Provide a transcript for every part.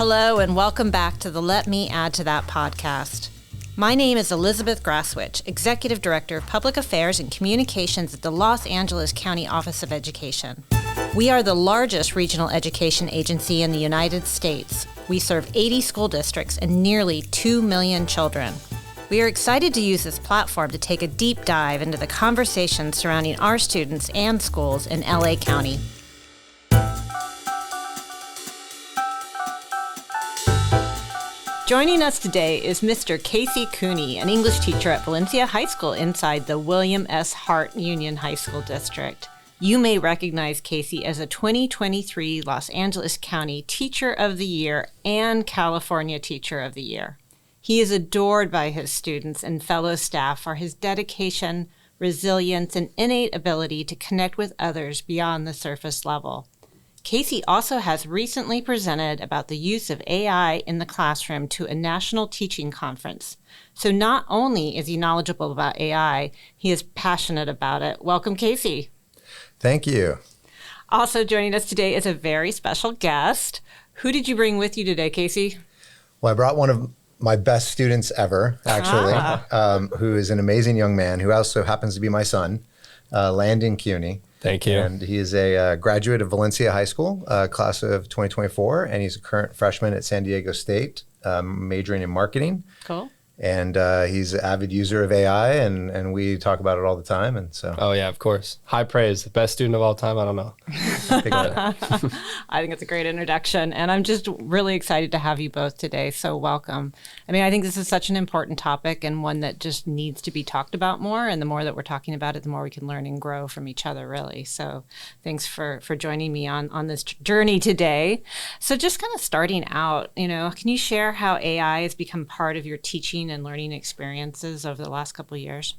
Hello and welcome back to the Let Me Add to That podcast. My name is Elizabeth Graswich, Executive Director of Public Affairs and Communications at the Los Angeles County Office of Education. We are the largest regional education agency in the United States. We serve 80 school districts and nearly 2 million children. We are excited to use this platform to take a deep dive into the conversations surrounding our students and schools in LA County. Joining us today is Mr. Casey Cuny, an English teacher at Valencia High School inside the William S. Hart Union High School District. You may recognize Casey as a 2023 Los Angeles County Teacher of the Year and California Teacher of the Year. He is adored by his students and fellow staff for his dedication, resilience, and innate ability to connect with others beyond the surface level. Casey also has recently presented about the use of AI in the classroom to a national teaching conference. So not only is he knowledgeable about AI, he is passionate about it. Welcome, Casey. Thank you. Also joining us today is a very special guest. Who did you bring with you today, Casey? Well, I brought one of my best students ever, actually, who is an amazing young man who also happens to be my son, Landon Cuny. Thank you. And he is a graduate of Valencia High School, class of 2024, and he's a current freshman at San Diego State, majoring in marketing. Cool. And he's an avid user of AI, and we talk about it all the time. And so, oh yeah, of course, high praise, the best student of all time. I don't know. I think it's a great introduction, and I'm just really excited to have you both today. So welcome. I mean, I think this is such an important topic and one that just needs to be talked about more. And the more that we're talking about it, the more we can learn and grow from each other, really. So thanks for joining me on this journey today. So just kind of starting out, can you share how AI has become part of your teaching and learning experiences over the last couple of years?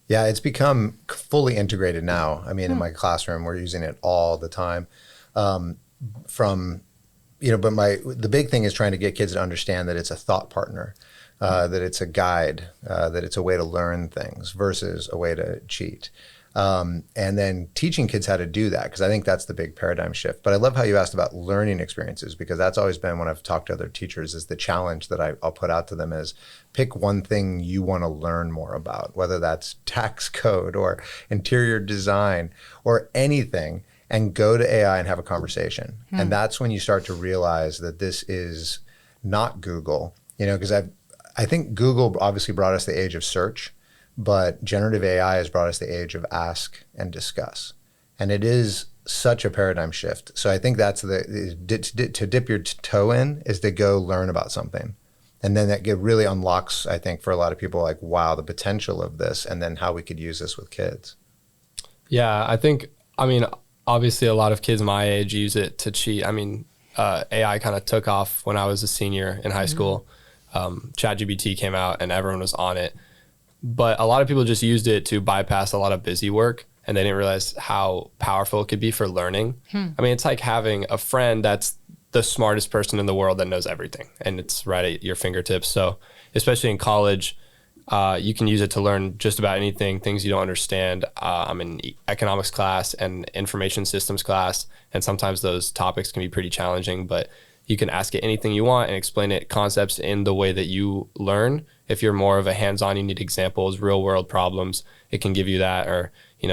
Yeah, it's become fully integrated now. I mean, in my classroom, we're using it all the time. But the big thing is trying to get kids to understand that it's a thought partner, that it's a guide, that it's a way to learn things versus a way to cheat. And then teaching kids how to do that, because I think that's the big paradigm shift. But I love how you asked about learning experiences, because that's always been, when I've talked to other teachers, is the challenge that I'll put out to them is pick one thing you want to learn more about, whether that's tax code or interior design or anything, and go to AI and have a conversation. And that's when you start to realize that this is not Google, because I think Google obviously brought us the age of search. But generative AI has brought us the age of ask and discuss. And it is such a paradigm shift. So I think that's to dip your toe in is to go learn about something. And then that really unlocks, I think, for a lot of people, like, wow, the potential of this, and then how we could use this with kids. Yeah, obviously a lot of kids my age use it to cheat. AI kind of took off when I was a senior in high school. ChatGPT came out and everyone was on it. But a lot of people just used it to bypass a lot of busy work, and they didn't realize how powerful it could be for learning. It's like having a friend that's the smartest person in the world that knows everything, and it's right at your fingertips. So especially in college, you can use it to learn just about anything, things you don't understand. I'm in economics class and information systems class, and sometimes those topics can be pretty challenging, but you can ask it anything you want and explain it concepts in the way that you learn. If you're more of a hands-on, you need examples, real world problems, it can give you that, or,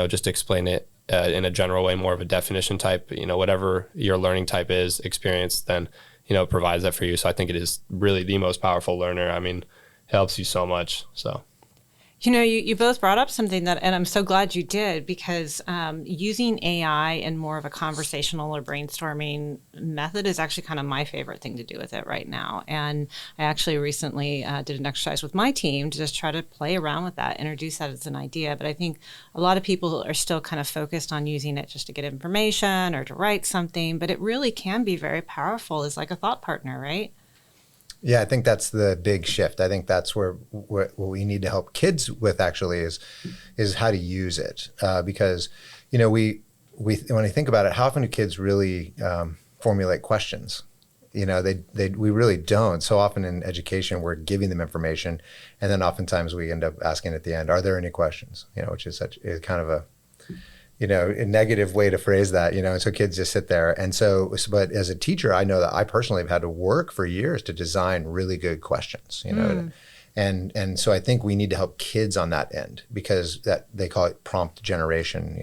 just explain it in a general way, more of a definition type, whatever your learning type is, experience, then, it provides that for you. So I think it is really the most powerful learner. It helps you so much, so. You both brought up something and I'm so glad you did, because using AI in more of a conversational or brainstorming method is actually kind of my favorite thing to do with it right now. And I actually recently did an exercise with my team to just try to play around with that, introduce that as an idea. But I think a lot of people are still kind of focused on using it just to get information or to write something, but it really can be very powerful as like a thought partner, right? Yeah, I think that's the big shift. I think that's where what we need to help kids with actually is how to use it, because we when I think about it, how often do kids really formulate questions? We really don't. So often in education, we're giving them information, and then oftentimes we end up asking at the end, "Are there any questions?" Which is kind of a a negative way to phrase that, and so kids just sit there. And so, but as a teacher, I know that I personally have had to work for years to design really good questions, and so I think we need to help kids on that end, because that they call it prompt generation,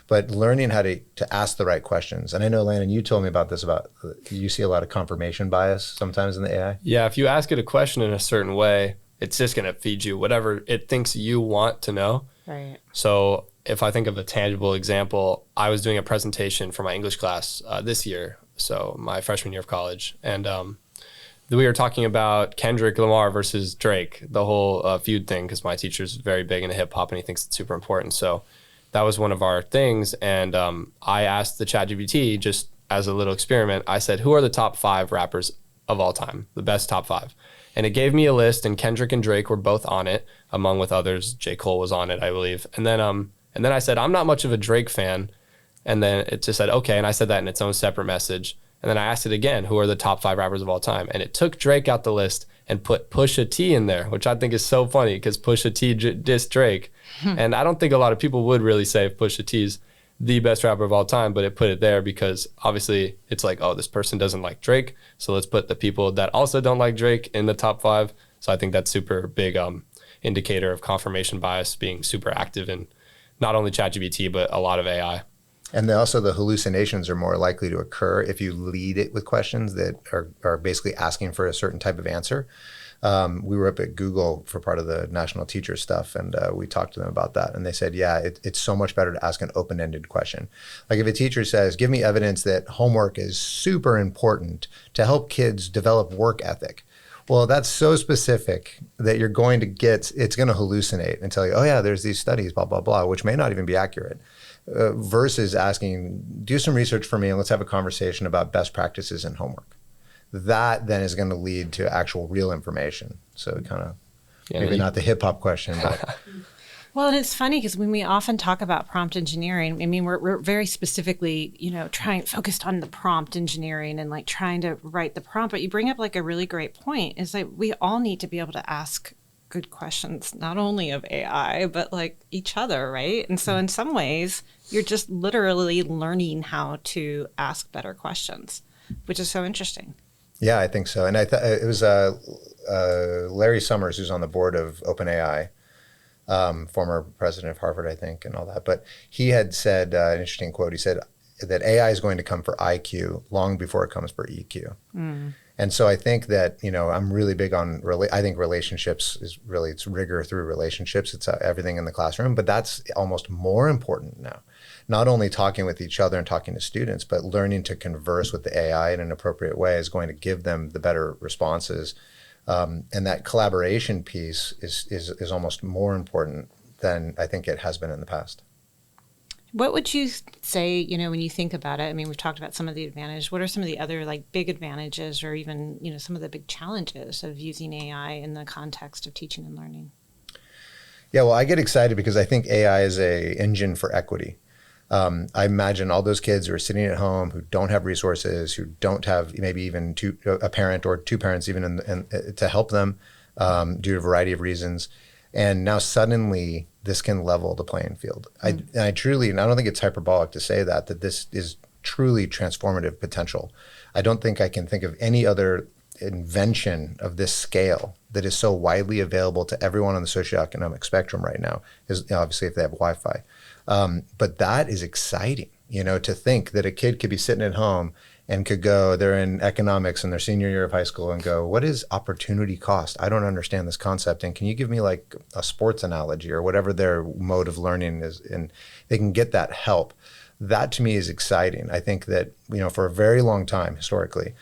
but learning how to ask the right questions. And I know, Landon, you told me about this, you see a lot of confirmation bias sometimes in the AI. Yeah, if you ask it a question in a certain way, it's just going to feed you whatever it thinks you want to know. Right. So if I think of a tangible example, I was doing a presentation for my English class this year, so my freshman year of college, and we were talking about Kendrick Lamar versus Drake, the whole feud thing, because my teacher's very big into hip hop and he thinks it's super important. So that was one of our things. And I asked the ChatGPT, just as a little experiment, I said, who are the top 5 rappers of all time, the best top 5? And it gave me a list, and Kendrick and Drake were both on it, among with others. J. Cole was on it, I believe. And then I said, I'm not much of a Drake fan. And then it just said, okay. And I said that in its own separate message. And then I asked it again, who are the top 5 rappers of all time? And it took Drake out the list and put Pusha T in there, which I think is so funny because Pusha T dissed Drake. And I don't think a lot of people would really say Pusha T's the best rapper of all time, but it put it there because obviously it's like, oh, this person doesn't like Drake, so let's put the people that also don't like Drake in the top 5. So I think that's super big indicator of confirmation bias being super active in not only ChatGPT, but a lot of AI. And then also the hallucinations are more likely to occur if you lead it with questions that are basically asking for a certain type of answer. We were up at Google for part of the national teacher stuff, and we talked to them about that. And they said, yeah, it's so much better to ask an open-ended question. Like if a teacher says, give me evidence that homework is super important to help kids develop work ethic. Well, that's so specific that it's going to hallucinate and tell you, oh yeah, there's these studies, blah, blah, blah, which may not even be accurate. Versus asking, do some research for me and let's have a conversation about best practices in homework. That then is going to lead to actual real information. So kind of maybe not the hip hop question, but. Well, and it's funny because when we often talk about prompt engineering, I mean, we're very specifically, focused on the prompt engineering and like trying to write the prompt. But you bring up like a really great point is like we all need to be able to ask good questions, not only of AI, but like each other, right? And so in some ways, you're just literally learning how to ask better questions, which is so interesting. Yeah, I think so. And I thought it was Larry Summers, who's on the board of OpenAI, former president of Harvard, I think, and all that. But he had said an interesting quote. He said that AI is going to come for IQ long before it comes for EQ. And so I think that, I'm really big on, I think relationships is really, it's rigor through relationships. It's everything in the classroom, but that's almost more important now. Not only talking with each other and talking to students, but learning to converse with the AI in an appropriate way is going to give them the better responses. And that collaboration piece is almost more important than I think it has been in the past. What would you say, when you think about it? I mean, we've talked about some of the advantages. What are some of the other like big advantages or even, some of the big challenges of using AI in the context of teaching and learning? Yeah, well, I get excited because I think AI is an engine for equity. I imagine all those kids who are sitting at home who don't have resources, who don't have maybe even a parent or two parents even to help them due to a variety of reasons. And now suddenly this can level the playing field. I don't think it's hyperbolic to say that this is truly transformative potential. I don't think I can think of any other invention of this scale that is so widely available to everyone on the socioeconomic spectrum right now, is obviously if they have Wi-Fi. But that is exciting, to think that a kid could be sitting at home and could go, they're in economics in their senior year of high school and go, what is opportunity cost? I don't understand this concept. And can you give me like a sports analogy or whatever their mode of learning is? And they can get that help. That to me is exciting. I think that, for a very long time, historically,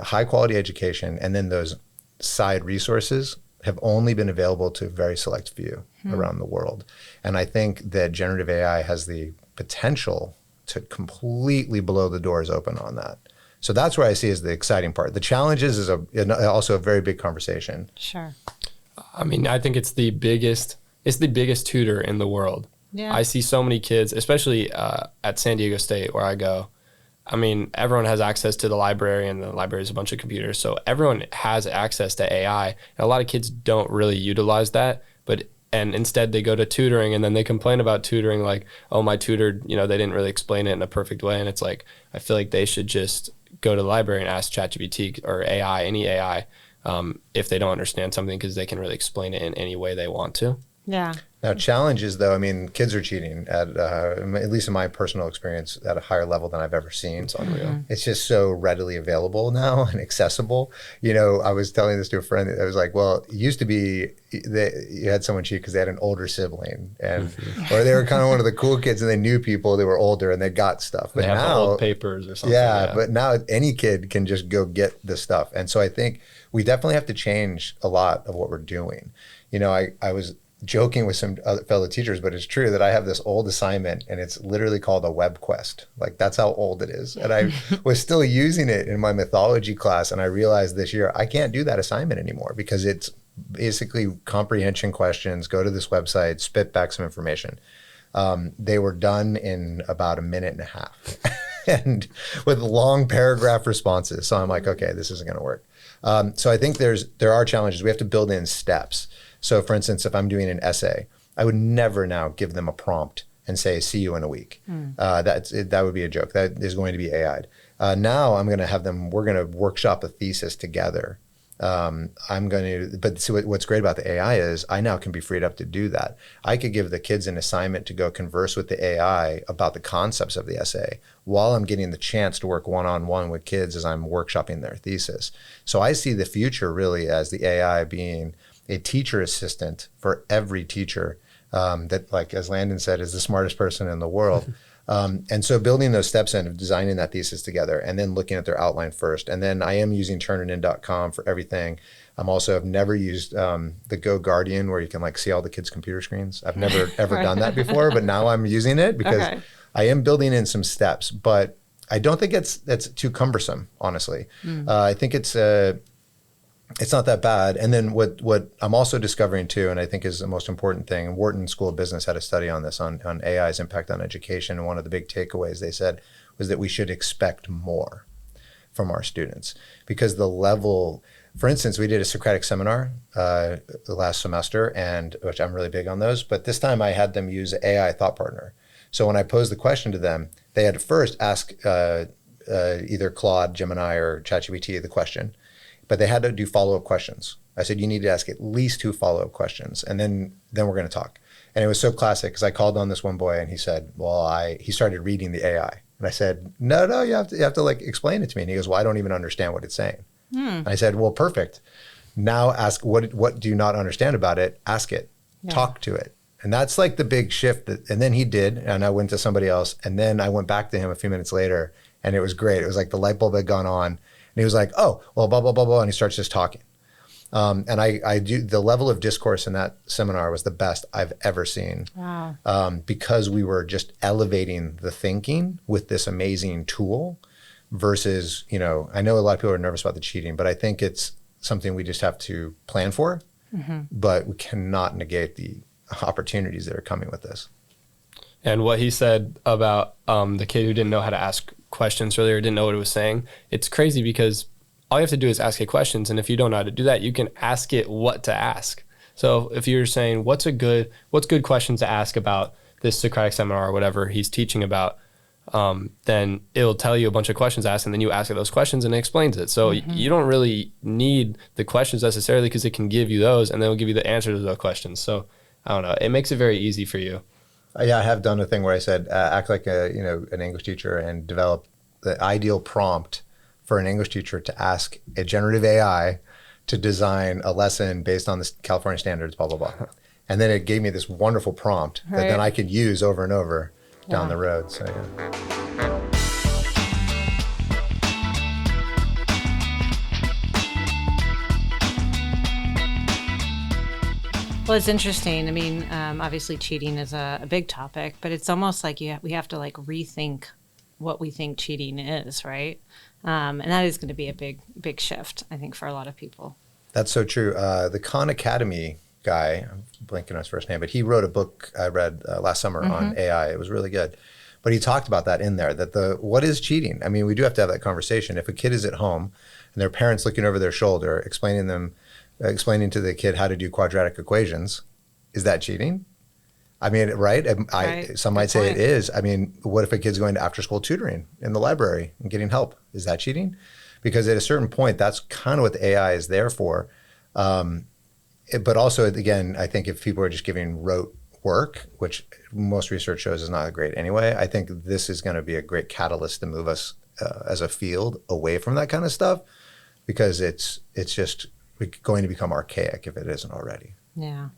high quality education and then those side resources have only been available to a very select few around the world. And I think that generative AI has the potential to completely blow the doors open on that. So that's where I see as the exciting part. The challenges is also a very big conversation. Sure. I mean, I think it's the biggest tutor in the world. Yeah. I see so many kids, especially at San Diego State where I go. I mean, everyone has access to the library, and the library is a bunch of computers. So everyone has access to AI. And a lot of kids don't really utilize that, but And instead they go to tutoring, and then they complain about tutoring like, oh, my tutor, they didn't really explain it in a perfect way. And it's like, I feel like they should just go to the library and ask ChatGPT or AI, any AI, if they don't understand something, because they can really explain it in any way they want to. Yeah. Now, challenges, though, I mean, kids are cheating at least in my personal experience, at a higher level than I've ever seen. It's unreal. It's just so readily available now and accessible. I was telling this to a friend. I was like, well, it used to be you had someone cheat because they had an older sibling, or they were kind of one of the cool kids, and they knew people, they were older, and they got stuff. But they have now, old papers or something. Yeah, but now any kid can just go get the stuff. And so I think we definitely have to change a lot of what we're doing. I was joking with some other fellow teachers, but it's true that I have this old assignment, and it's literally called a web quest. Like, that's how old it is. And I was still using it in my mythology class, and I realized this year I can't do that assignment anymore because it's basically comprehension questions. Go to this website, spit back some information. They were done in about a minute and a half and with long paragraph responses. So I'm like, okay, this isn't going to work. So I think there are challenges. We have to build in steps. So for instance, if I'm doing an essay, I would never now give them a prompt and say, see you in a week. That would be a joke. That is going to be AI'd. Now I'm going to have them, we're going to workshop a thesis together. But see what's great about the AI is I now can be freed up to do that. I could give the kids an assignment to go converse with the AI about the concepts of the essay while I'm getting the chance to work one-on-one with kids as I'm workshopping their thesis. So I see the future really as the AI being a teacher assistant for every teacher that, like as Landon said, is the smartest person in the world. And so building those steps in of designing that thesis together and then looking at their outline first. And then I am using turnitin.com for everything. I've never used the Go Guardian where you can see all the kids' computer screens. I've never ever done that before, but now I'm using it because I am building in some steps, but I don't think that's too cumbersome, honestly. I think it's not that bad. And then what I'm also discovering too, and I think is the most important thing, and Wharton School of Business had a study on this, on AI's impact on education. And one of the big takeaways they said was that we should expect more from our students because the level, for instance, we did a Socratic seminar last semester, and which I'm really big on those, but this time I had them use AI Thought Partner. So when I posed the question to them, they had to first ask either Claude, Gemini, or ChatGPT the question, but they had to do follow-up questions. I said, you need to ask at least 2 follow-up questions, and then we're going to talk. And it was so classic because I called on this one boy, and he said, he started reading the AI. And I said, no, you have to explain it to me. And he goes, well, I don't even understand what it's saying. And I said, well, perfect. Now ask, what do you not understand about it? Ask it, talk to it. And that's the big shift. And then he did, and I went to somebody else. And then I went back to him a few minutes later, and it was great. It was like the light bulb had gone on. And he was like, oh, well, blah, blah, blah, blah. And he starts just talking. And I do, the level of discourse in that seminar was the best I've ever seen. Wow. Because we were just elevating the thinking with this amazing tool versus, I know a lot of people are nervous about the cheating, but I think it's something we just have to plan for, but we cannot negate the opportunities that are coming with this. And what he said about the kid who didn't know how to ask questions earlier, didn't know what it was saying. It's crazy because all you have to do is ask it questions. And if you don't know how to do that, you can ask it what to ask. So if you're saying, what's good questions to ask about this Socratic seminar or whatever he's teaching about, then it'll tell you a bunch of questions to ask, and then you ask it those questions and it explains it. So you don't really need the questions necessarily because it can give you those and then it'll give you the answer to those questions. So I don't know. It makes it very easy for you. Yeah, I have done a thing where I said, act like an English teacher and develop the ideal prompt for an English teacher to ask a generative AI to design a lesson based on the California standards, blah, blah, blah. And then it gave me this wonderful prompt that then I could use over and over down the road. So, yeah. Well, it's interesting. I mean, obviously cheating is a big topic, but it's almost like we have to rethink what we think cheating is, right? And that is going to be a big shift, I think, for a lot of people. That's so true. The Khan Academy guy, I'm blanking on his first name, but he wrote a book I read last summer on AI. It was really good. But he talked about that in there, that what is cheating? I mean, we do have to have that conversation. If a kid is at home and their parents looking over their shoulder, explaining to the kid how to do quadratic equations, Is that cheating? I mean, right? Right. Some Good might say it point. is. I mean, what if a kid's going to after-school tutoring in the library and getting help? Is that cheating? Because at a certain point, that's kind of what the AI is there for. But also, again, I think if people are just giving rote work, which most research shows is not great anyway, I think this is going to be a great catalyst to move us as a field away from that kind of stuff, because it's just going to become archaic if it isn't already. Yeah.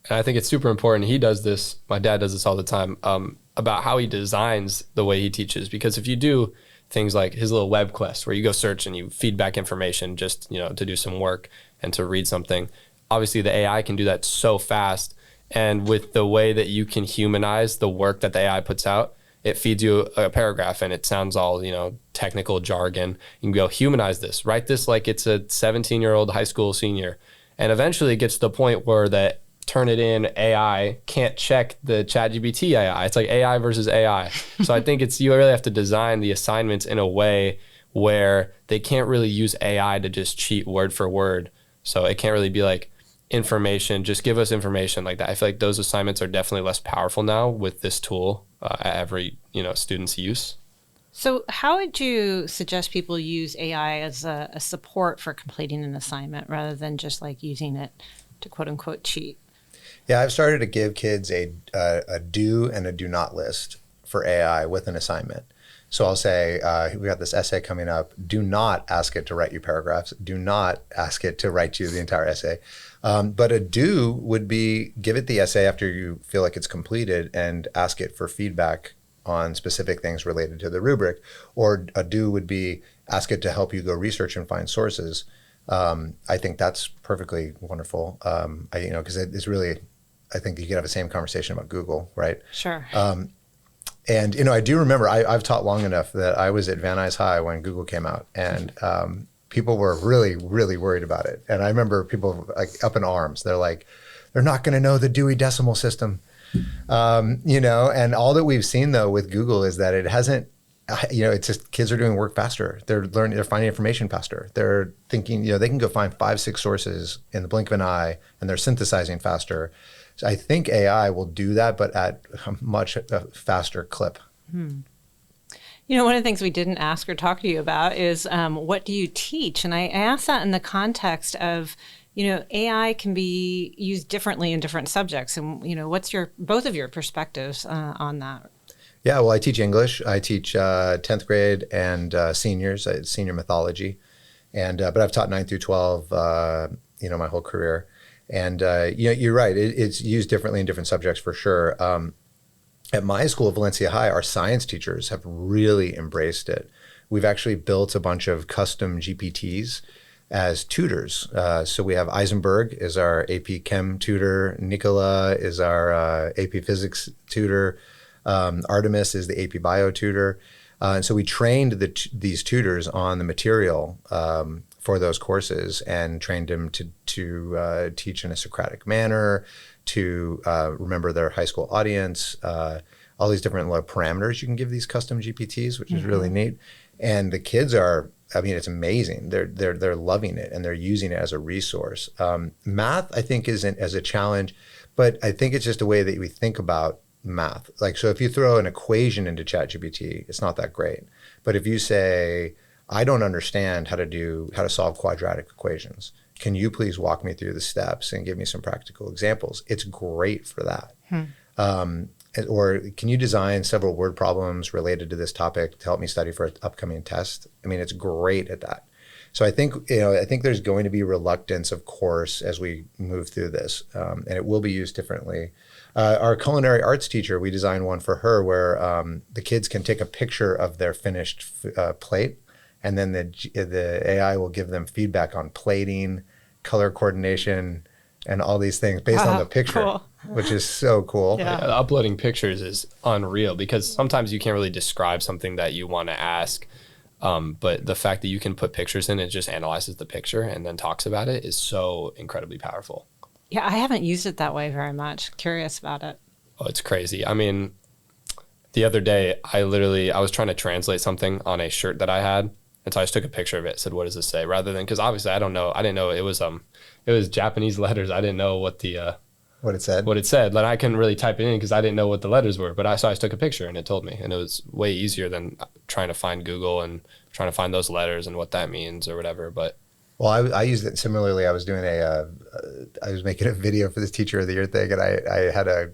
And I think it's super important. He does this, my dad does this all the time, about how he designs the way he teaches. Because if you do things like his little web quest where you go search and you feed back information just, to do some work and to read something, obviously the AI can do that so fast. And with the way that you can humanize the work that the AI puts out, it feeds you a paragraph and it sounds all, technical jargon. You can go humanize this, write this like it's a 17-year-old high school senior. And eventually it gets to the point where the Turnitin AI can't check the ChatGPT AI. It's like AI versus AI. So I think you really have to design the assignments in a way where they can't really use AI to just cheat word for word. So it can't really be like information, just give us information like that. I feel like those assignments are definitely less powerful now with this tool at every student's use. So how would you suggest people use AI as a support for completing an assignment rather than just like using it to quote unquote cheat? Yeah, I've started to give kids a do and a do not list for AI with an assignment. So I'll say, we got this essay coming up. Do not ask it to write you paragraphs. Do not ask it to write you the entire essay. But a do would be give it the essay after you feel like it's completed and ask it for feedback on specific things related to the rubric. Or a do would be ask it to help you go research and find sources. I think that's perfectly wonderful. Because it's really, I think you could have the same conversation about Google, right? Sure. And I do remember I've taught long enough that I was at Van Nuys High when Google came out, and people were really, really worried about it. And I remember people like up in arms. They're like, they're not going to know the Dewey Decimal System, And all that we've seen though with Google is that it hasn't. It's just kids are doing work faster. They're learning. They're finding information faster. They're thinking. They can go find 5-6 sources in the blink of an eye, and they're synthesizing faster. So I think AI will do that, but at a much faster clip. One of the things we didn't ask or talk to you about is what do you teach? And I asked that in the context of, AI can be used differently in different subjects. And, what's both of your perspectives on that? Yeah, well, I teach English. I teach 10th grade and seniors, senior mythology. But I've taught 9 through 12, my whole career. And, you're right. It's used differently in different subjects for sure. At my school, Valencia High, our science teachers have really embraced it. We've actually built a bunch of custom GPTs as tutors. So we have Eisenberg is our AP Chem tutor. Nicola is our AP Physics tutor. Artemis is the AP Bio tutor. And so we trained these tutors on the material for those courses and trained them to teach in a Socratic manner, to remember their high school audience, all these different parameters you can give these custom GPTs, which is really neat. And the kids it's amazing. They're loving it and they're using it as a resource. Math, I think, isn't as a challenge, but I think it's just a way that we think about math. So if you throw an equation into ChatGPT, it's not that great. But if you say, I don't understand how to solve quadratic equations, can you please walk me through the steps and give me some practical examples? It's great for that. Or can you design several word problems related to this topic to help me study for an upcoming test? It's great at that. So I think there's going to be reluctance, of course, as we move through this, and it will be used differently. Our culinary arts teacher, we designed one for her where the kids can take a picture of their finished plate, and then the AI will give them feedback on plating, color coordination, and all these things based on the picture, cool. Which is so cool. Yeah. Uploading pictures is unreal because sometimes you can't really describe something that you want to ask. But the fact that you can put pictures in, it just analyzes the picture and then talks about it is so incredibly powerful. Yeah, I haven't used it that way very much. Curious about it. Oh, it's crazy. The other day, I was trying to translate something on a shirt that I had. And so I just took a picture of it, said, what does this say? Rather than, because obviously I didn't know it was Japanese letters. I didn't know what the What it said? What it said. Like I couldn't really type it in because I didn't know what the letters were, but I just took a picture and it told me, and it was way easier than trying to find Google and trying to find those letters and what that means or whatever. But well, I used it similarly. I was doing I was making a video for this Teacher of the Year thing, and I had a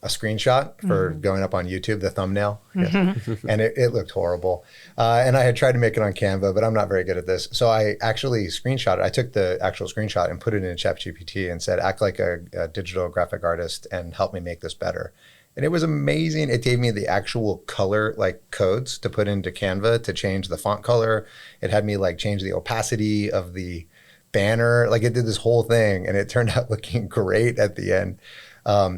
screenshot for going up on YouTube, the thumbnail, and it looked horrible. And I had tried to make it on Canva, but I'm not very good at this. So I actually screenshot it. I took the actual screenshot and put it in ChatGPT and said, act like a digital graphic artist and help me make this better. And it was amazing. It gave me the actual color like codes to put into Canva to change the font color. It had me like change the opacity of the banner. Like it did this whole thing, and it turned out looking great at the end.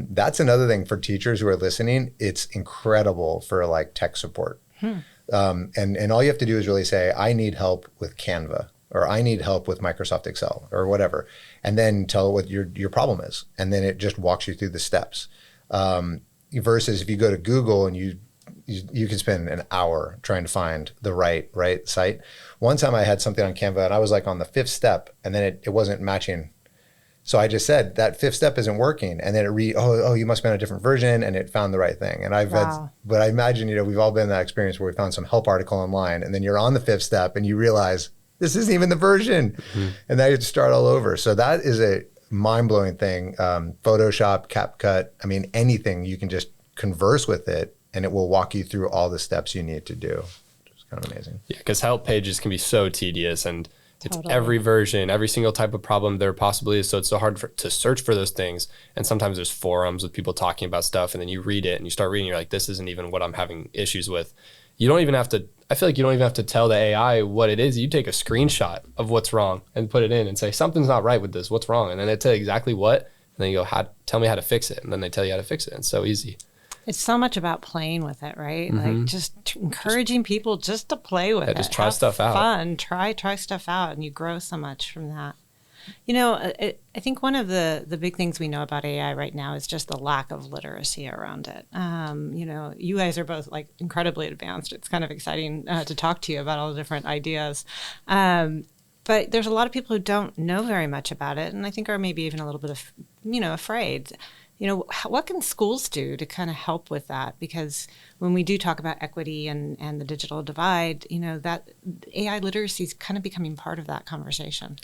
That's another thing for teachers who are listening. It's incredible for like tech support. And all you have to do is really say, I need help with Canva, or I need help with Microsoft Excel or whatever. And then tell what your problem is. And then it just walks you through the steps. Versus if you go to Google and you can spend an hour trying to find the right site. One time I had something on Canva and I was like on the 5th step, and then it wasn't matching. So I just said that 5th step isn't working, and then it you must be on a different version, and it found the right thing. And but I imagine we've all been in that experience where we found some help article online, and then you're on the 5th step and you realize this isn't even the version, and now you have to start all over. So that is a mind-blowing thing. Photoshop, CapCut, I mean, anything, you can just converse with it and it will walk you through all the steps you need to do. It's kind of amazing. Yeah, because help pages can be so tedious, and it's every version, every single type of problem there possibly is. So it's so hard to search for those things. And sometimes there's forums with people talking about stuff, and then you read it and you start reading, you're like, this isn't even what I'm having issues with. You don't even have to, I feel like you don't even have to tell the AI what it is. You take a screenshot of what's wrong and put it in and say, something's not right with this. What's wrong? And then they tell you exactly what, and then you go, tell me how to fix it. And then they tell you how to fix it. It's so easy. It's so much about playing with it, right? Like just encouraging people just to play with it. Just try stuff out. Fun. Try stuff out, and you grow so much from that. I think one of the big things we know about AI right now is just the lack of literacy around it. You guys are both like incredibly advanced. It's kind of exciting to talk to you about all the different ideas. But there's a lot of people who don't know very much about it, and I think are maybe even a little bit of, afraid. What can schools do to kind of help with that? Because when we do talk about equity and the digital divide, that AI literacy is kind of becoming part of that conversation.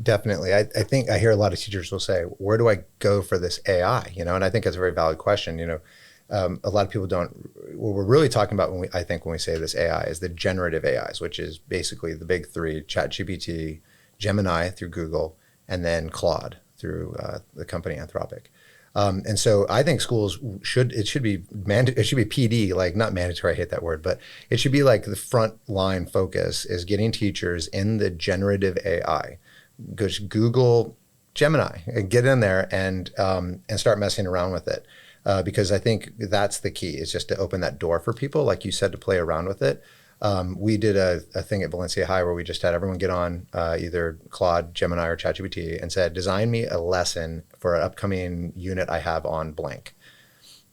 Definitely. I think I hear a lot of teachers will say, where do I go for this AI? And I think that's a very valid question. A lot of people don't, what we're really talking about when we say this AI is the generative AIs, which is basically the big three: ChatGPT, Gemini through Google, and then Claude through the company Anthropic. And so I think schools should be PD, like not mandatory, I hate that word, but it should be like the front line focus is getting teachers in the generative AI. Just Google Gemini and get in there and start messing around with it. Because I think that's the key, is just to open that door for people, like you said, to play around with it. We did a thing at Valencia High where we just had everyone get on either Claude, Gemini, or ChatGPT and said, design me a lesson for an upcoming unit I have on blank.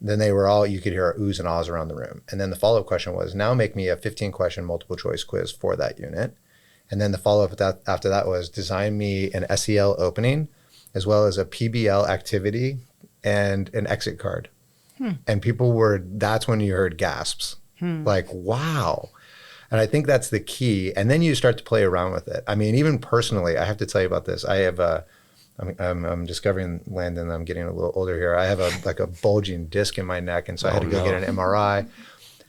Then they were all, you could hear oohs and ahs around the room. And then the follow-up question was, now make me a 15-question multiple choice quiz for that unit. And then the follow-up after that was, design me an SEL opening as well as a PBL activity and an exit card. And that's when you heard gasps. Like, wow. And I think that's the key. And then you start to play around with it. I mean, even personally, I have to tell you about this. I have I'm discovering, Landon, I'm getting a little older here. I have a bulging disc in my neck. And so I had to go get an MRI.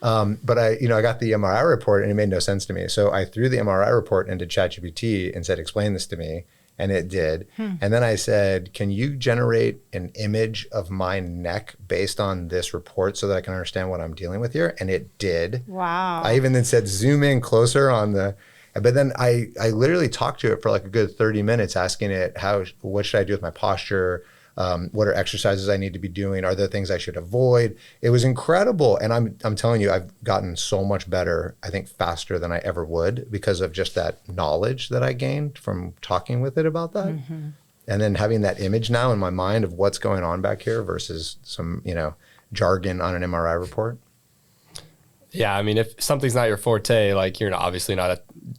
But I got the MRI report and it made no sense to me. So I threw the MRI report into ChatGPT and said, explain this to me. And it did. And then I said, can you generate an image of my neck based on this report so that I can understand what I'm dealing with here? And it did. Wow. I even then said, zoom in closer on but then I literally talked to it for like a good 30 minutes, asking it, what should I do with my posture? What are exercises I need to be doing? Are there things I should avoid? It was incredible. And I'm telling you, I've gotten so much better, I think faster than I ever would, because of just that knowledge that I gained from talking with it about that. And then having that image now in my mind of what's going on back here versus some, jargon on an MRI report. Yeah, I mean, if something's not your forte, like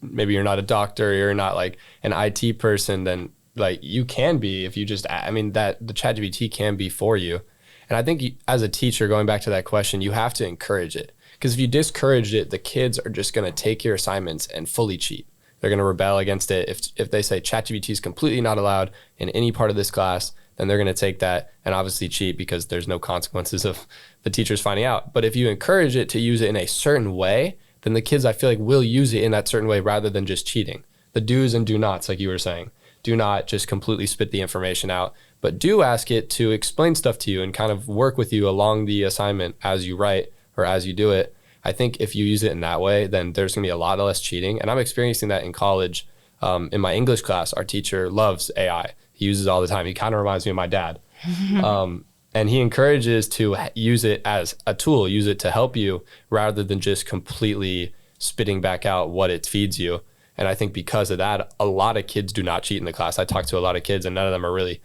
maybe you're not a doctor, you're not like an IT person, then like you can be if you just, I mean, that the ChatGPT can be for you. And I think as a teacher, going back to that question, you have to encourage it. Because if you discourage it, the kids are just going to take your assignments and fully cheat. They're going to rebel against it. If they say ChatGPT is completely not allowed in any part of this class, then they're going to take that and obviously cheat because there's no consequences of the teachers finding out. But if you encourage it to use it in a certain way, then the kids, I feel like, will use it in that certain way rather than just cheating. The do's and do nots, like you were saying. Do not just completely spit the information out, but do ask it to explain stuff to you and kind of work with you along the assignment as you write or as you do it. I think if you use it in that way, then there's going to be a lot less cheating. And I'm experiencing that in college. In my English class, our teacher loves AI. He uses it all the time. He kind of reminds me of my dad. And he encourages to use it as a tool, use it to help you rather than just completely spitting back out what it feeds you. And I think because of that, a lot of kids do not cheat in the class. I talk to a lot of kids and none of them are really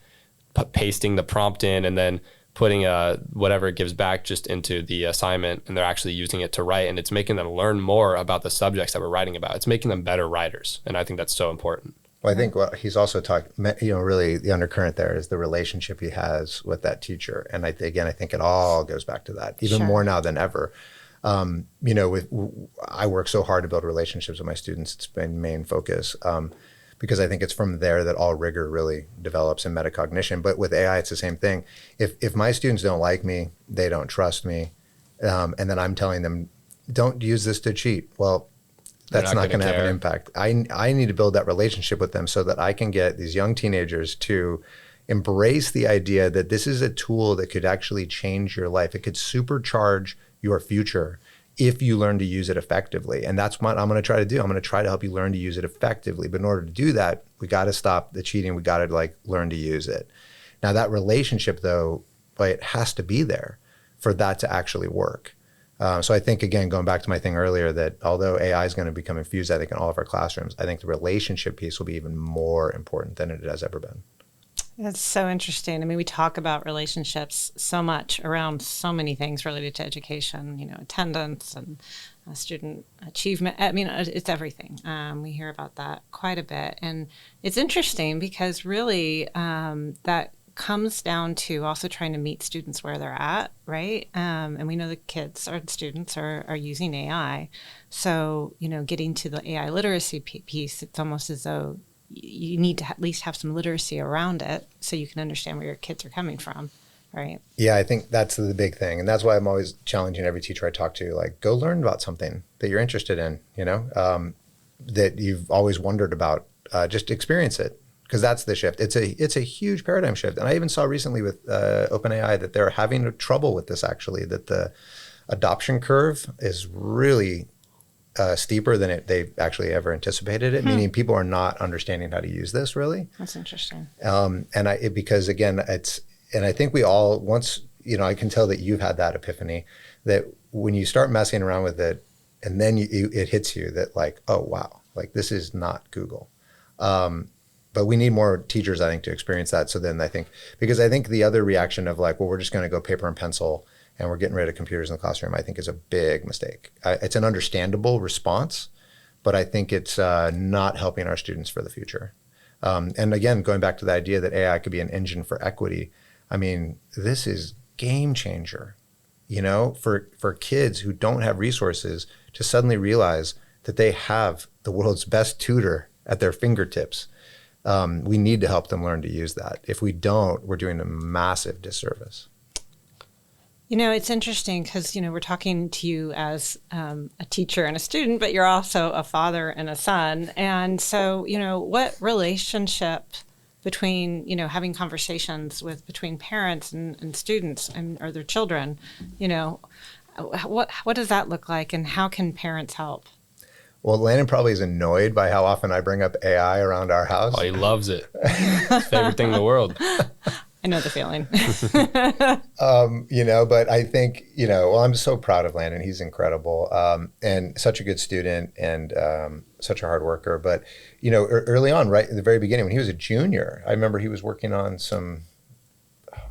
pasting the prompt in and then putting whatever it gives back just into the assignment, and they're actually using it to write, and it's making them learn more about the subjects that we're writing about. It's making them better writers, and I think that's so important. Well, I think what he's also talked, really the undercurrent there is the relationship he has with that teacher. And I think it all goes back to that, even more now than ever. I work so hard to build relationships with my students. It's been main focus. Because I think it's from there that all rigor really develops in metacognition. But with AI, it's the same thing. If my students don't like me, they don't trust me, and then I'm telling them, don't use this to cheat. Well, that's not going to have an impact. I need to build that relationship with them so that I can get these young teenagers to embrace the idea that this is a tool that could actually change your life. It could supercharge your future if you learn to use it effectively. And that's what I'm going to try to do. I'm going to try to help you learn to use it effectively. But in order to do that, we got to stop the cheating. We got to learn to use it. Now that relationship though, it has to be there for that to actually work. So I think, again, going back to my thing earlier, that although AI is going to become infused, I think, in all of our classrooms, I think the relationship piece will be even more important than it has ever been. That's so interesting. I mean, we talk about relationships so much around so many things related to education, attendance and student achievement. I mean, it's everything. We hear about that quite a bit. And it's interesting because really that comes down to also trying to meet students where they're at, right? And we know the kids or students are using AI. So, getting to the AI literacy piece, it's almost as though you need to at least have some literacy around it so you can understand where your kids are coming from, right? Yeah, I think that's the big thing. And that's why I'm always challenging every teacher I talk to, go learn about something that you're interested in, that you've always wondered about. Just experience it, because that's the shift. It's a huge paradigm shift. And I even saw recently with OpenAI that they're having trouble with this, actually, that the adoption curve is really steeper than they've actually ever anticipated it, meaning people are not understanding how to use this really. That's interesting. Because again, and I think we all, once, I can tell that you've had that epiphany, that when you start messing around with it and then it hits you that oh, wow, this is not Google. But we need more teachers, I think, to experience that. So then I think the other reaction of we're just going to go paper and pencil and we're getting rid of computers in the classroom, I think is a big mistake. It's an understandable response, but I think it's not helping our students for the future. And again, going back to the idea that AI could be an engine for equity, I mean, this is game changer, for kids who don't have resources to suddenly realize that they have the world's best tutor at their fingertips. We need to help them learn to use that. If we don't, we're doing a massive disservice. It's interesting because, we're talking to you as a teacher and a student, but you're also a father and a son. And so, what relationship between, having conversations between parents and students or their children, what does that look like and how can parents help? Well, Landon probably is annoyed by how often I bring up AI around our house. Oh, he loves it. His favorite thing in the world. I know the feeling. But I think, I'm so proud of Landon. He's incredible and such a good student and such a hard worker. But, early on, right at the very beginning, when he was a junior, I remember he was working on some,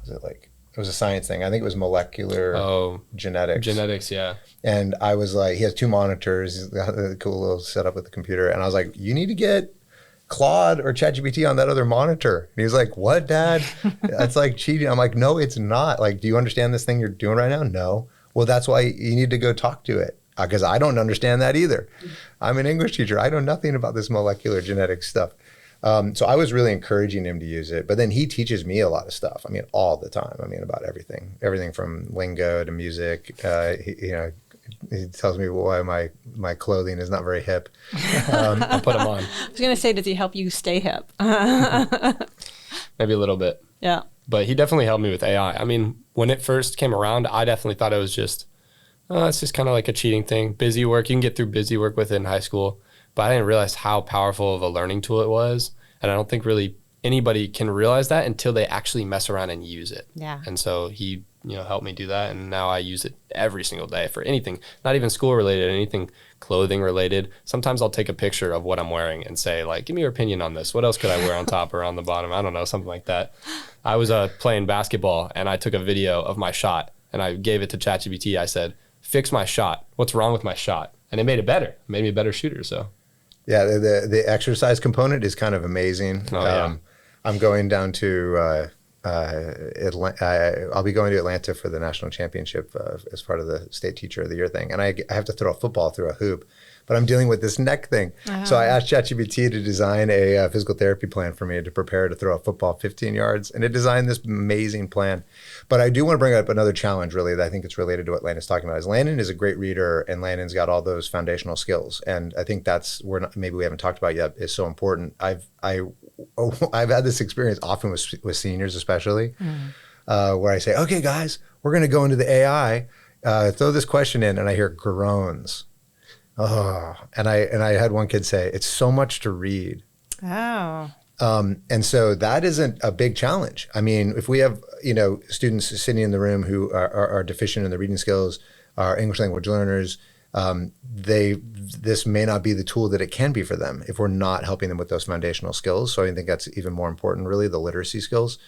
it was a science thing. I think it was molecular genetics. Genetics, yeah. And I was he has 2 monitors, he's got a cool little setup with the computer. And I was like, you need to get Claude or ChatGPT on that other monitor. And he was like, what, Dad? That's like cheating. I'm like, no, it's not. Like, do you understand this thing you're doing right now? No. Well, that's why you need to go talk to it, because I don't understand that either. I'm an English teacher. I know nothing about this molecular genetics stuff. So I was really encouraging him to use it. But then he teaches me a lot of stuff. I mean, all the time. I mean, about everything from lingo to music. He tells me why my clothing is not very hip. I'll put them on. I was going to say, does he help you stay hip? Maybe a little bit. Yeah. But he definitely helped me with AI. I mean, when it first came around, I definitely thought it was just, it's just kind of like a cheating thing. Busy work, you can get through busy work with it in high school. But I didn't realize how powerful of a learning tool it was. And I don't think really anybody can realize that until they actually mess around and use it. Yeah. And so he, helped me do that. And now I use it every single day for anything, not even school related, anything clothing related. Sometimes I'll take a picture of what I'm wearing and say, like, give me your opinion on this. What else could I wear on top or on the bottom? I don't know, something like that. I was playing basketball and I took a video of my shot and I gave it to ChatGPT. I said, fix my shot. What's wrong with my shot? And it made it better. It made me a better shooter. So yeah, the exercise component is kind of amazing. Oh, yeah. I'm going down to I'll be going to Atlanta for the national championship as part of the state teacher of the year thing. And I have to throw a football through a hoop, but I'm dealing with this neck thing. So I asked ChatGPT to design a physical therapy plan for me to prepare to throw a football 15 yards. And it designed this amazing plan. But I do want to bring up another challenge, really, that I think it's related to what Landon's talking about. Is Landon is a great reader, and Landon's got all those foundational skills. And I think that's where maybe we haven't talked about yet is so important. I've had this experience often with seniors, especially, where I say, okay, guys, we're going to go into the AI, throw this question in, and I hear groans. Oh, and I had one kid say, it's so much to read. Oh. And so that isn't a big challenge. I mean, if we have, students sitting in the room who are deficient in the reading skills, are English language learners, this may not be the tool that it can be for them if we're not helping them with those foundational skills. So I think that's even more important, really, the literacy skills.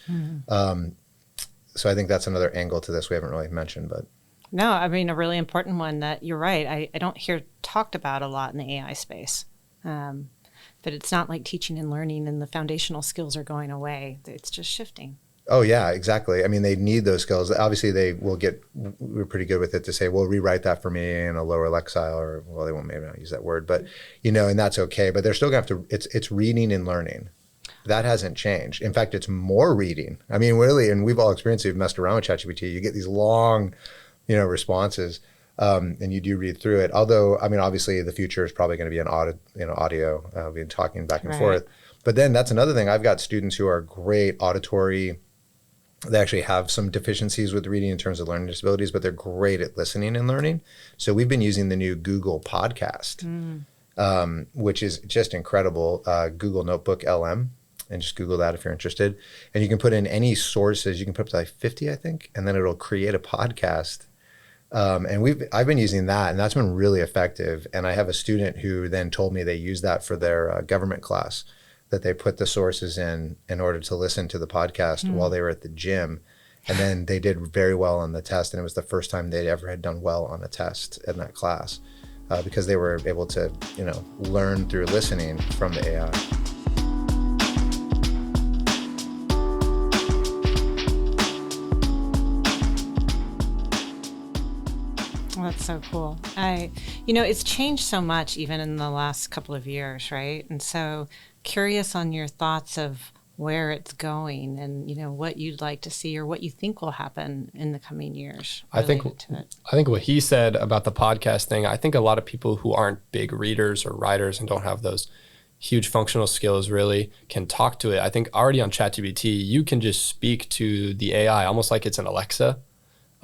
So I think that's another angle to this we haven't really mentioned, but. No, I mean, a really important one that you're right. I don't hear talked about a lot in the AI space. But it's not like teaching and learning and the foundational skills are going away. It's just shifting. Oh, yeah, exactly. I mean, they need those skills. Obviously, we're pretty good with it to say, well, rewrite that for me in a lower Lexile, or, well, they won't maybe not use that word, but, and that's okay. But they're still going to have to, it's reading and learning. That hasn't changed. In fact, it's more reading. I mean, really, and we've all experienced it, we've messed around with ChatGPT. You get these long, responses. And you do read through it. Although, I mean, obviously the future is probably going to be an audio. We've been talking back and forth. But then that's another thing. I've got students who are great auditory. They actually have some deficiencies with reading in terms of learning disabilities, but they're great at listening and learning. So we've been using the new Google podcast, which is just incredible. Google Notebook LM. And just Google that if you're interested. And you can put in any sources. You can put up to like 50, I think. And then it'll create a podcast. And I've been using that, and that's been really effective. And I have a student who then told me they use that for their government class, that they put the sources in order to listen to the podcast while they were at the gym. And then they did very well on the test, and it was the first time they'd ever had done well on a test in that class because they were able to, learn through listening from the AI. That's so cool. It's changed so much even in the last couple of years, right? And so curious on your thoughts of where it's going and, what you'd like to see or what you think will happen in the coming years. I think what he said about the podcast thing, I think a lot of people who aren't big readers or writers and don't have those huge functional skills really can talk to it. I think already on ChatGPT, you can just speak to the AI almost like it's an Alexa.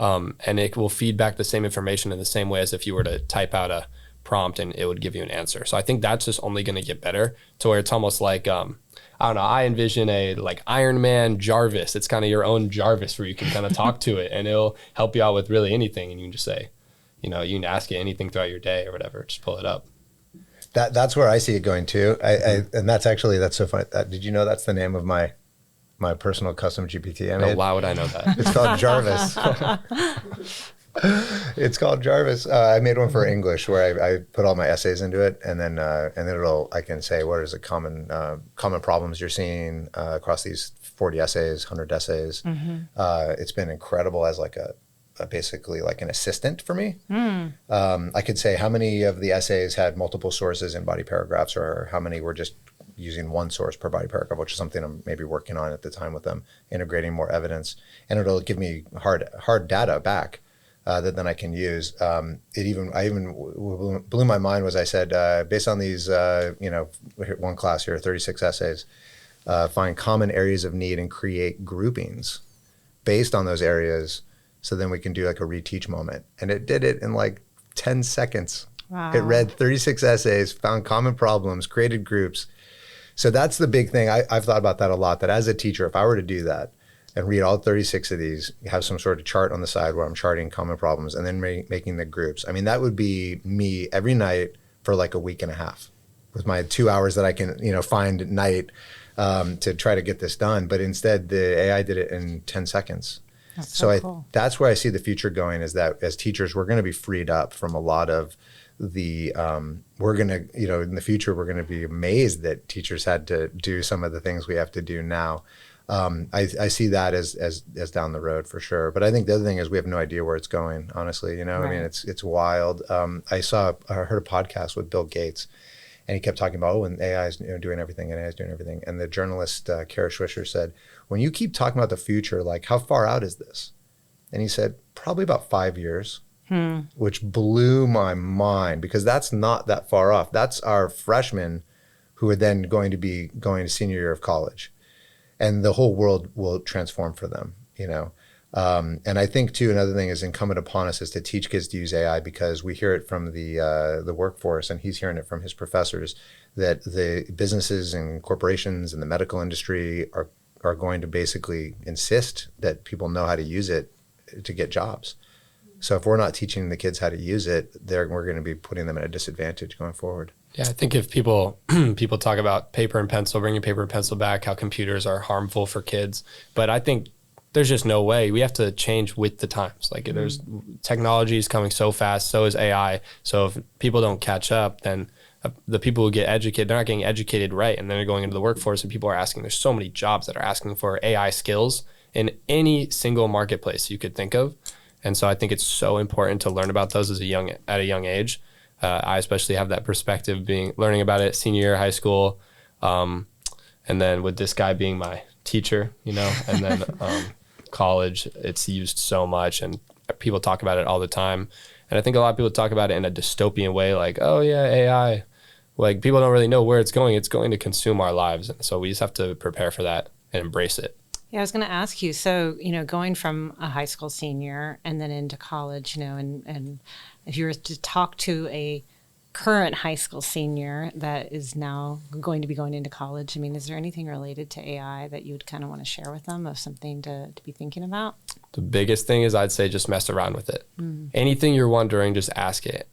And it will feed back the same information in the same way as if you were to type out a prompt and it would give you an answer. So I think that's just only going to get better to where it's almost like, I don't know, I envision a like Iron Man Jarvis. It's kind of your own Jarvis where you can kind of talk to it and it'll help you out with really anything. And you can just say, you can ask it anything throughout your day or whatever, just pull it up. That's where I see it going too. And that's so funny. Did you know that's the name of my personal custom GPT I made? Why would I know that? It's called Jarvis. It's called Jarvis. I made one for English where I put all my essays into it, and then I can say what is the common problems you're seeing across these 40 essays, 100 essays. It's been incredible as like basically like an assistant for me. I could say how many of the essays had multiple sources in body paragraphs, or how many were just using one source per body paragraph, which is something I'm maybe working on at the time with them, integrating more evidence, and it'll give me hard data back. That then I can use. I even blew my mind was I said, based on these, one class here, 36 essays, find common areas of need and create groupings based on those areas. So then we can do like a reteach moment. And it did it in like 10 seconds. Wow. It read 36 essays, found common problems, created groups. So that's the big thing. I've thought about that a lot, that as a teacher, if I were to do that, and read all 36 of these, have some sort of chart on the side where I'm charting common problems and then making the groups. I mean, that would be me every night for like a week and a half with my 2 hours that I can, find at night to try to get this done. But instead, the AI did it in 10 seconds. That's so cool. That's where I see the future going, is that as teachers, we're going to be freed up from a lot of the, we're going to, in the future, we're going to be amazed that teachers had to do some of the things we have to do now. I see that as down the road for sure. But I think the other thing is we have no idea where it's going, honestly. Right. I mean, it's wild. I heard a podcast with Bill Gates, and he kept talking about, and AI is doing everything, and AI is doing everything. And the journalist, Kara Swisher, said, when you keep talking about the future, like, how far out is this? And he said, probably about 5 years, which blew my mind, because that's not that far off. That's our freshmen who are then going to be going to senior year of college. And the whole world will transform for them, And I think, too, another thing is incumbent upon us is to teach kids to use AI, because we hear it from the workforce, and he's hearing it from his professors, that the businesses and corporations and the medical industry are going to basically insist that people know how to use it to get jobs. So if we're not teaching the kids how to use it, we're going to be putting them at a disadvantage going forward. Yeah, I think if people talk about paper and pencil, bringing paper and pencil back, how computers are harmful for kids, but I think there's just no way. We have to change with the times. Like there's technology is coming so fast, so is AI. So if people don't catch up, then the people who get educated, they're not getting educated right, and then they're going into the workforce, and people are asking. There's so many jobs that are asking for AI skills in any single marketplace you could think of. And so I think it's so important to learn about those at a young age. I especially have that perspective, learning about it senior year of high school, and then with this guy being my teacher, and then college, it's used so much, and people talk about it all the time. And I think a lot of people talk about it in a dystopian way, like, oh yeah, AI. Like, people don't really know where it's going. It's going to consume our lives, and so we just have to prepare for that and embrace it. Yeah, I was going to ask you, so, going from a high school senior and then into college, and if you were to talk to a current high school senior that is now going to be going into college, I mean, is there anything related to AI that you would kind of want to share with them, of something to be thinking about? The biggest thing is, I'd say, just mess around with it. Anything you're wondering, just ask it.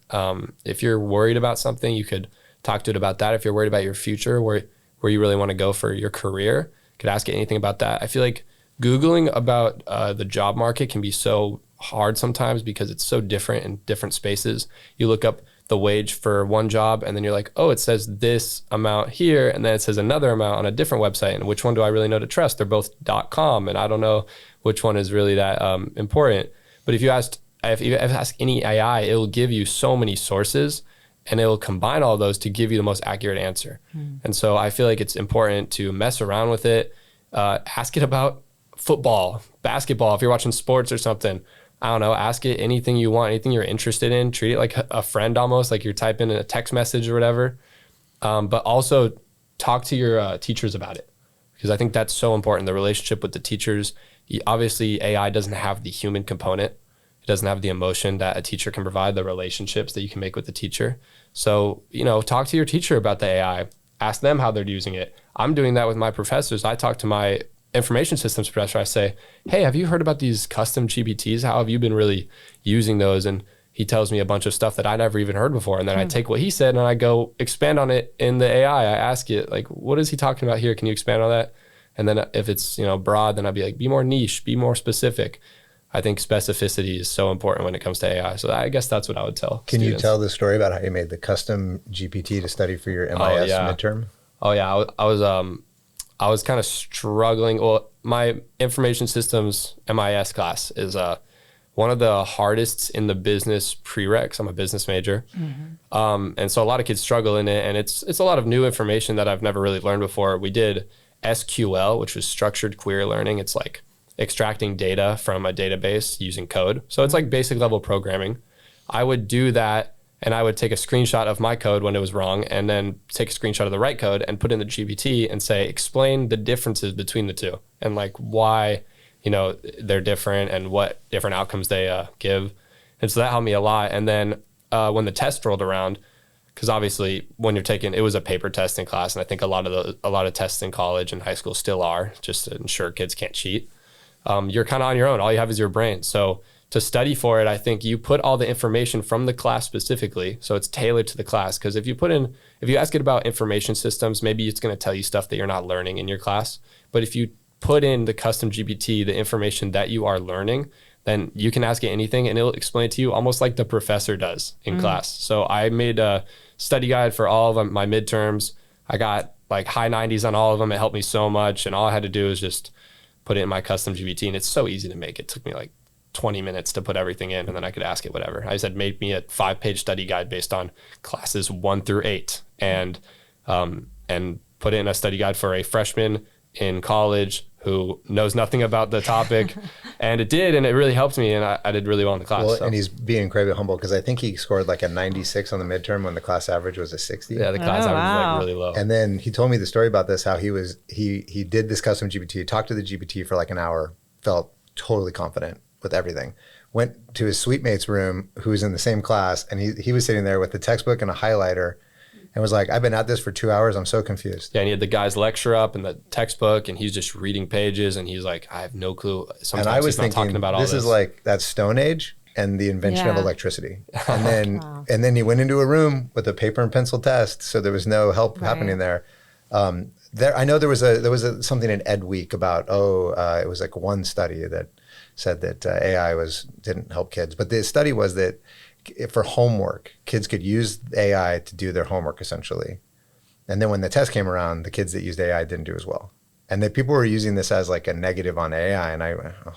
If you're worried about something, you could talk to it about that. If you're worried about your future, where you really want to go for your career, could ask it anything about that. I feel like Googling about the job market can be so hard sometimes, because it's so different in different spaces. You look up the wage for one job, and then you're like, oh, it says this amount here, and then it says another amount on a different website, and which one do I really know to trust? They're both .com, and I don't know which one is really that important. But if you ask any AI, it will give you so many sources, and it will combine all those to give you the most accurate answer. And so I feel like it's important to mess around with it. Ask it about football, basketball. If you're watching sports or something, I don't know, ask it anything you want, anything you're interested in. Treat it like a friend, almost like you're typing a text message or whatever. But also talk to your teachers about it, because I think that's so important, the relationship with the teachers. Obviously, AI doesn't have the human component. It doesn't have the emotion that a teacher can provide, the relationships that you can make with the teacher. So, talk to your teacher about the AI. Ask them how they're using it. I'm doing that with my professors. I talk to my information systems professor. I say, hey, have you heard about these custom GPTs? How have you been really using those? And he tells me a bunch of stuff that I never even heard before. And then I take what he said and I go expand on it in the AI. I ask it, like, what is he talking about here? Can you expand on that? And then if it's, broad, then I'd be like, be more niche, be more specific. I think specificity is so important when it comes to AI. So I guess that's what I would tell Can students. you tell the story about how you made the custom GPT to study for your MIS midterm? Oh yeah, I was kind of struggling. Well, my information systems MIS class is one of the hardest in the business prereqs. I'm a business major. And so a lot of kids struggle in it, and it's a lot of new information that I've never really learned before. We did SQL, which was structured query learning. It's like extracting data from a database using code. So it's like basic level programming. I would do that, and I would take a screenshot of my code when it was wrong, and then take a screenshot of the right code and put in the GPT and say, explain the differences between the two and like why, you know, they're different and what different outcomes they give. And so that helped me a lot. And then when the test rolled around, because obviously when you're taking, it was a paper test in class, and I think a lot of tests in college and high school still are, just to ensure kids can't cheat. You're kind of on your own. All you have is your brain. So to study for it, I think you put all the information from the class specifically, so it's tailored to the class. Because if you ask it about information systems, maybe it's going to tell you stuff that you're not learning in your class. But if you put in the custom GPT, the information that you are learning, then you can ask it anything and it'll explain to you almost like the professor does in class. So I made a study guide for all of my midterms. I got like high 90s on all of them. It helped me so much. And all I had to do is just put it in my custom GPT, and it's so easy to make. It took me like 20 minutes to put everything in, and then I could ask it whatever. I said, make me a 5-page study guide based on classes 1 through 8, and put in a study guide for a freshman in college who knows nothing about the topic. And it did, and it really helped me, and I did really well in the class. Well, and he's being incredibly humble, because I think he scored like a 96 on the midterm when the class average was a 60. Yeah, the class average was like really low. And then he told me the story about this, how he did this custom GPT, talked to the GPT for like an hour, felt totally confident with everything, went to his suite mate's room who was in the same class, and he was sitting there with the textbook and a highlighter, and was like, I've been at this for 2 hours. I'm so confused. Yeah, and he had the guy's lecture up and the textbook, and he's just reading pages, and he's like, I have no clue. Sometimes and I was he's not thinking, talking about all this. This is like that Stone Age and the invention of electricity. And then and then he went into a room with a paper and pencil test, so there was no help happening there. I know there was something in Ed Week about it was like one study that said that AI didn't help kids, but the study was that for homework, kids could use AI to do their homework essentially. And then when the test came around, the kids that used AI didn't do as well. And that people were using this as like a negative on AI. And I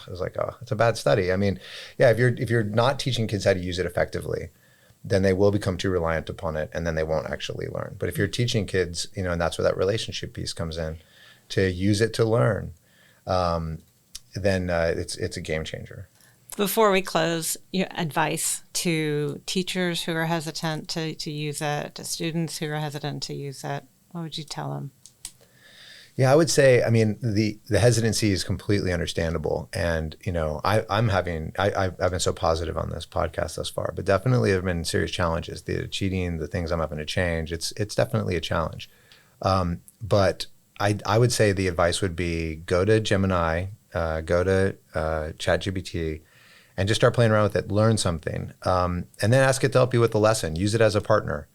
was like, oh, it's a bad study. I mean, yeah, if you're not teaching kids how to use it effectively, then they will become too reliant upon it, and then they won't actually learn. But if you're teaching kids, you know, and that's where that relationship piece comes in, to use it to learn, then it's a game changer. Before we close, your advice to teachers who are hesitant to use it, to students who are hesitant to use it, what would you tell them? Yeah, I would say, I mean, the hesitancy is completely understandable. And, you know, I've been so positive on this podcast thus far, but definitely there have been serious challenges. The cheating, the things I'm having to change, it's definitely a challenge. But I would say the advice would be go to Gemini, go to ChatGPT, and just start playing around with it, learn something, and then ask it to help you with the lesson. Use it as a partner.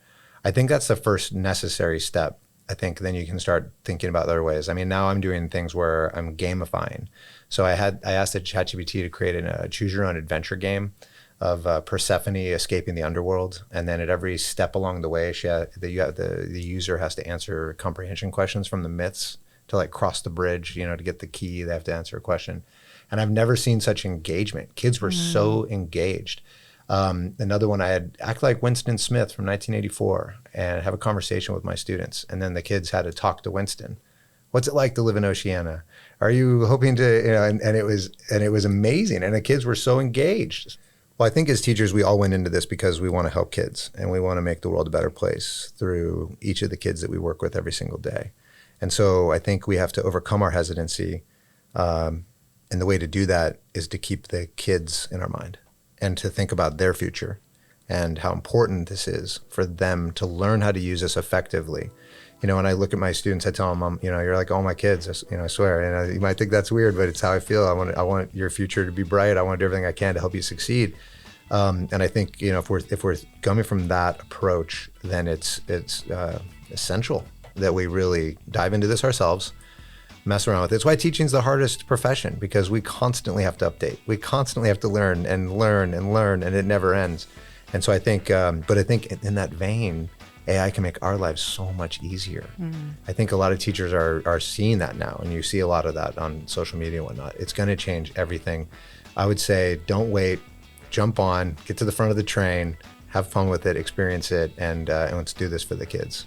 I think that's the first necessary step. I think then you can start thinking about other ways. I mean, now I'm doing things where I'm gamifying. So I asked the ChatGPT to create a choose your own adventure game of Persephone escaping the underworld, and then at every step along the way, the user has to answer comprehension questions from the myths to like cross the bridge. You know, to get the key, they have to answer a question. And I've never seen such engagement. Kids were so engaged. Another one, I had act like Winston Smith from 1984 and have a conversation with my students. And then the kids had to talk to Winston. What's it like to live in Oceania? Are you hoping to, you know, and it was amazing. And the kids were so engaged. Well, I think as teachers, we all went into this because we want to help kids and we want to make the world a better place through each of the kids that we work with every single day. And so I think we have to overcome our hesitancy. And the way to do that is to keep the kids in our mind and to think about their future and how important this is for them to learn how to use this effectively. You know, when I look at my students, I tell them, you know, you're like all my kids, you know, I swear. And you might think that's weird, but it's how I feel. I want your future to be bright. I want to do everything I can to help you succeed. And I think, you know, if we're coming from that approach, then it's essential that we really dive into this ourselves. mess around with it. It's why teaching's the hardest profession, because we constantly have to update. We constantly have to learn and learn and learn, and it never ends. And so I think, but I think in that vein, AI can make our lives so much easier. I think a lot of teachers are seeing that now, and you see a lot of that on social media and whatnot. It's going to change everything. I would say, don't wait, jump on, get to the front of the train, have fun with it, experience it, and let's do this for the kids.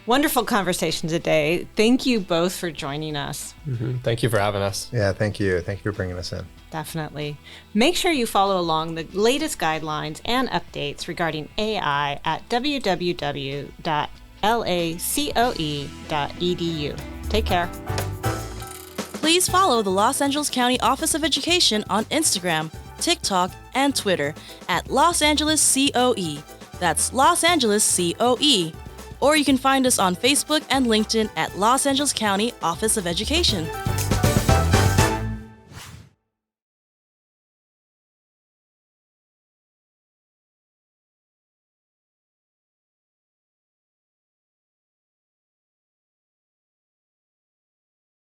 Wonderful conversation today. Thank you both for joining us. Thank you for having us. Yeah, thank you. Thank you for bringing us in. Definitely. Make sure you follow along the latest guidelines and updates regarding AI at www.lacoe.edu. Take care. Please follow the Los Angeles County Office of Education on Instagram, TikTok, and Twitter at Los Angeles COE. That's Los Angeles COE. Or you can find us on Facebook and LinkedIn at Los Angeles County Office of Education.